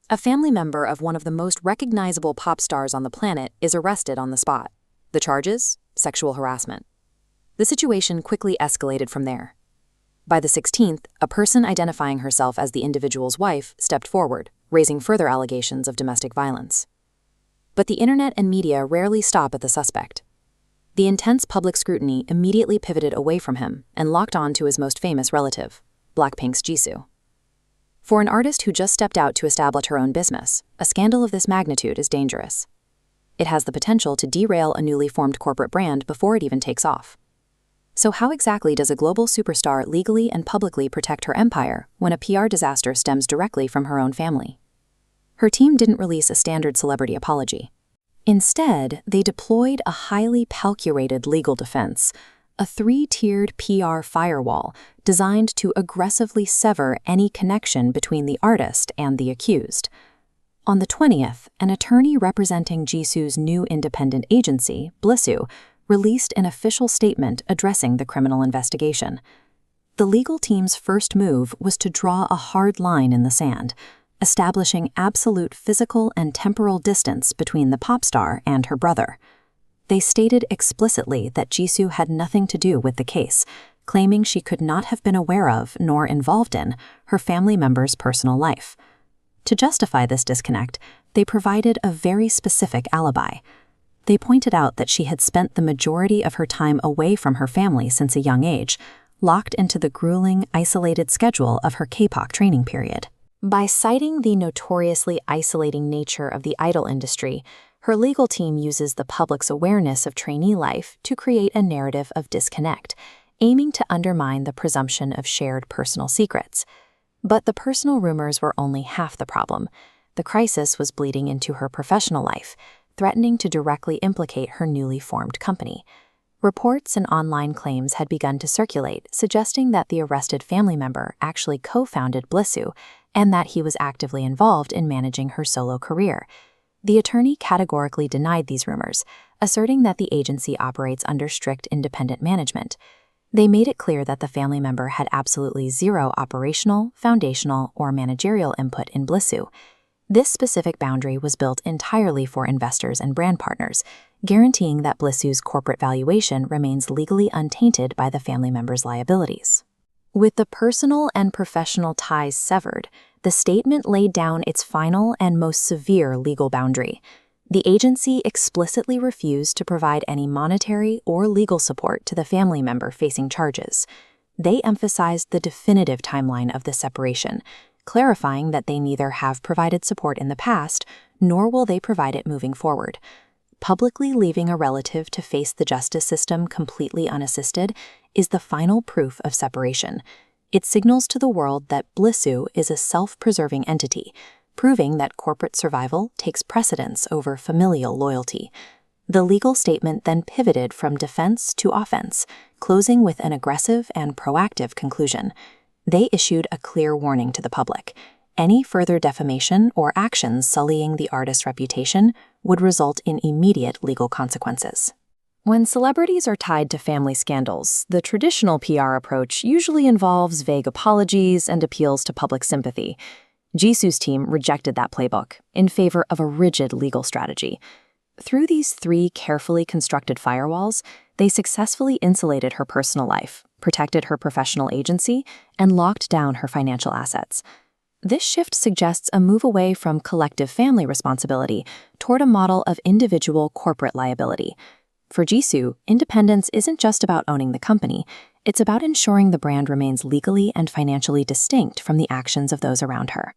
A family member of one of the most recognizable pop stars on the planet is arrested on the spot. The charges? Sexual harassment. The situation quickly escalated from there. By the 16th, a person identifying herself as the individual's wife stepped forward, raising further allegations of domestic violence. But the internet and media rarely stop at the suspect. The intense public scrutiny immediately pivoted away from him and locked on to his most famous relative, BLACKPINK's Jisoo. For an artist who just stepped out to establish her own business, a scandal of this magnitude is dangerous. It has the potential to derail a newly formed corporate brand before it even takes off. So how exactly does a global superstar legally and publicly protect her empire when a PR disaster stems directly from her own family? Her team didn't release a standard celebrity apology. Instead, they deployed a highly calculated legal defense, a 3-tiered PR firewall designed to aggressively sever any connection between the artist and the accused. On the 20th, an attorney representing Jisoo's new independent agency, BLISSOO, released an official statement addressing the criminal investigation. The legal team's first move was to draw a hard line in the sand, establishing absolute physical and temporal distance between the pop star and her brother. They stated explicitly that Jisoo had nothing to do with the case, claiming she could not have been aware of nor involved in her family member's personal life. To justify this disconnect, they provided a very specific alibi. They pointed out that she had spent the majority of her time away from her family since a young age, locked into the grueling, isolated schedule of her K-pop training period. By citing the notoriously isolating nature of the idol industry, her legal team uses the public's awareness of trainee life to create a narrative of disconnect, aiming to undermine the presumption of shared personal secrets. But the personal rumors were only half the problem. The crisis was bleeding into her professional life, threatening to directly implicate her newly formed company. Reports and online claims had begun to circulate, suggesting that the arrested family member actually co-founded BLISSOO and that he was actively involved in managing her solo career. The attorney categorically denied these rumors, asserting that the agency operates under strict independent management. They made it clear that the family member had absolutely zero operational, foundational, or managerial input in BLISSOO. This specific boundary was built entirely for investors and brand partners, guaranteeing that BLISSOO's corporate valuation remains legally untainted by the family member's liabilities. With the personal and professional ties severed, the statement laid down its final and most severe legal boundary. The agency explicitly refused to provide any monetary or legal support to the family member facing charges. They emphasized the definitive timeline of the separation, clarifying that they neither have provided support in the past, nor will they provide it moving forward. Publicly leaving a relative to face the justice system completely unassisted is the final proof of separation. It signals to the world that BLISSOO is a self-preserving entity, proving that corporate survival takes precedence over familial loyalty. The legal statement then pivoted from defense to offense, closing with an aggressive and proactive conclusion. They issued a clear warning to the public. Any further defamation or actions sullying the artist's reputation would result in immediate legal consequences. When celebrities are tied to family scandals, the traditional PR approach usually involves vague apologies and appeals to public sympathy. Jisoo's team rejected that playbook in favor of a rigid legal strategy. Through these 3 carefully constructed firewalls, they successfully insulated her personal life, protected her professional agency, and locked down her financial assets. This shift suggests a move away from collective family responsibility toward a model of individual corporate liability. For Jisoo, independence isn't just about owning the company, it's about ensuring the brand remains legally and financially distinct from the actions of those around her.